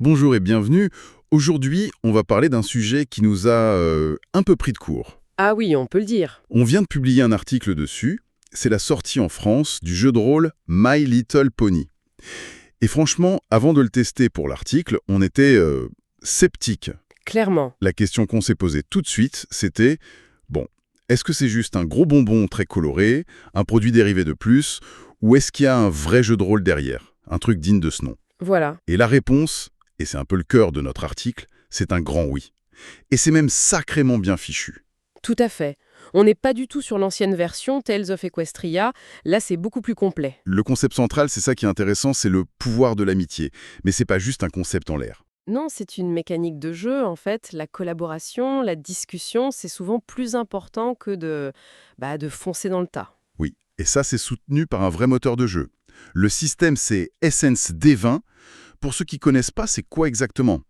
Bonjour et bienvenue. Aujourd'hui, on va parler d'un sujet qui nous a un peu pris de court. Ah oui, on peut le dire. On vient de publier un article dessus. C'est la sortie en France du jeu de rôle My Little Pony. Et franchement, avant de le tester pour l'article, on était sceptique. Clairement. La question qu'on s'est posée tout de suite, c'était, bon, est-ce que c'est juste un gros bonbon très coloré, un produit dérivé de plus, ou est-ce qu'il y a un vrai jeu de rôle derrière, un truc digne de ce nom? Voilà. Et la réponse, et c'est un peu le cœur de notre article, c'est un grand oui. Et c'est même sacrément bien fichu. Tout à fait. On n'est pas du tout sur l'ancienne version, Tales of Equestria. Là, c'est beaucoup plus complet. Le concept central, c'est ça qui est intéressant, c'est le pouvoir de l'amitié. Mais c'est pas juste un concept en l'air. Non, c'est une mécanique de jeu, en fait. La collaboration, la discussion, c'est souvent plus important que de foncer dans le tas. Oui, et ça c'est soutenu par un vrai moteur de jeu. Le système c'est Essence D20. Pour ceux qui connaissent pas, c'est quoi exactement?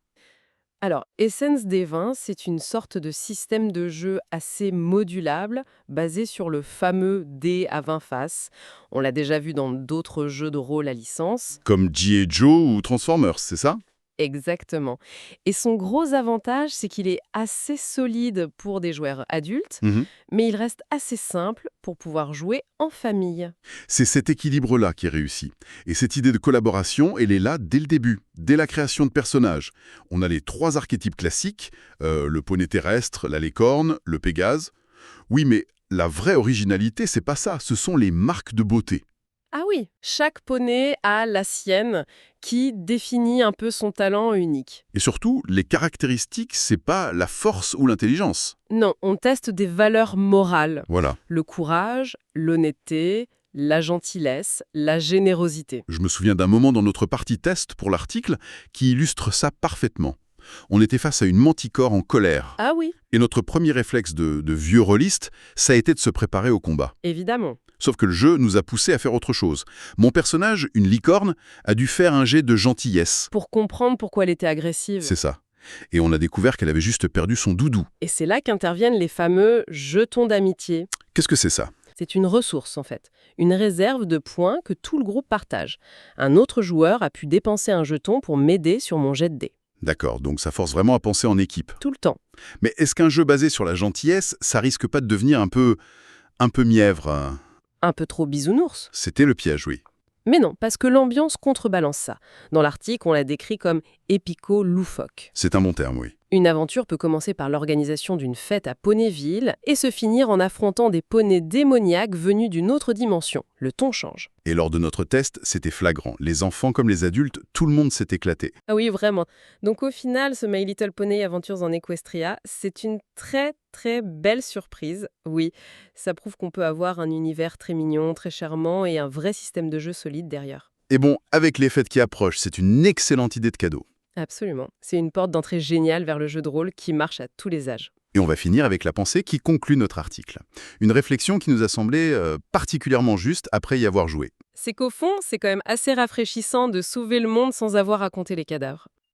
Alors, Essence D20, c'est une sorte de système de jeu assez modulable, basé sur le fameux dé à 20 faces. On l'a déjà vu dans d'autres jeux de rôle à licence. Comme G.I. Joe ou Transformers, c'est ça? Exactement. Et son gros avantage, c'est qu'il est assez solide pour des joueurs adultes, Mhm. mais il reste assez simple pour pouvoir jouer en famille. C'est cet équilibre-là qui est réussi. Et cette idée de collaboration, elle est là dès le début, dès la création de personnages. On a les trois archétypes classiques, le poney terrestre, la licorne, le pégase. Oui, mais la vraie originalité, c'est pas ça, ce sont les marques de beauté. Ah oui, chaque poney a la sienne qui définit un peu son talent unique. Et surtout, les caractéristiques, c'est pas la force ou l'intelligence. Non, on teste des valeurs morales. Voilà. Le courage, l'honnêteté, la gentillesse, la générosité. Je me souviens d'un moment dans notre partie test pour l'article qui illustre ça parfaitement. On était face à une manticore en colère. Ah oui, Et notre premier réflexe de vieux rôliste, ça a été de se préparer au combat. évidemment. Sauf que le jeu nous a poussé à faire autre chose. Mon personnage, une licorne, a dû faire un jet de gentillesse. Pour comprendre pourquoi elle était agressive. C'est ça. Et on a découvert qu'elle avait juste perdu son doudou. Et c'est là qu'interviennent les fameux jetons d'amitié. Qu'est-ce que c'est ça? C'est une ressource, en fait. Une réserve de points que tout le groupe partage. Un autre joueur a pu dépenser un jeton pour m'aider sur mon jet de dés. D'accord, donc ça force vraiment à penser en équipe. Tout le temps. Mais est-ce qu'un jeu basé sur la gentillesse, ça risque pas de devenir un peu mièvre, hein? Un peu trop bisounours. C'était le piège, oui. Mais non, parce que l'ambiance contrebalance ça. Dans l'article, on l'a décrit comme épico-loufoque. C'est un bon terme, oui. Une aventure peut commencer par l'organisation d'une fête à Ponyville et se finir en affrontant des poneys démoniaques venus d'une autre dimension. Le ton change. Et lors de notre test, c'était flagrant. Les enfants comme les adultes, tout le monde s'est éclaté. Ah oui, vraiment. Donc au final, ce My Little Pony Adventures en Equestria, c'est une très très belle surprise. Oui, ça prouve qu'on peut avoir un univers très mignon, très charmant et un vrai système de jeu solide derrière. Et bon, avec les fêtes qui approchent, c'est une excellente idée de cadeau. Absolument. C'est une porte d'entrée géniale vers le jeu de rôle qui marche à tous les âges. Et on va finir avec la pensée qui conclut notre article. Une réflexion qui nous a semblé particulièrement juste après y avoir joué. C'est qu'au fond, c'est quand même assez rafraîchissant de sauver le monde sans avoir à compter les cadavres.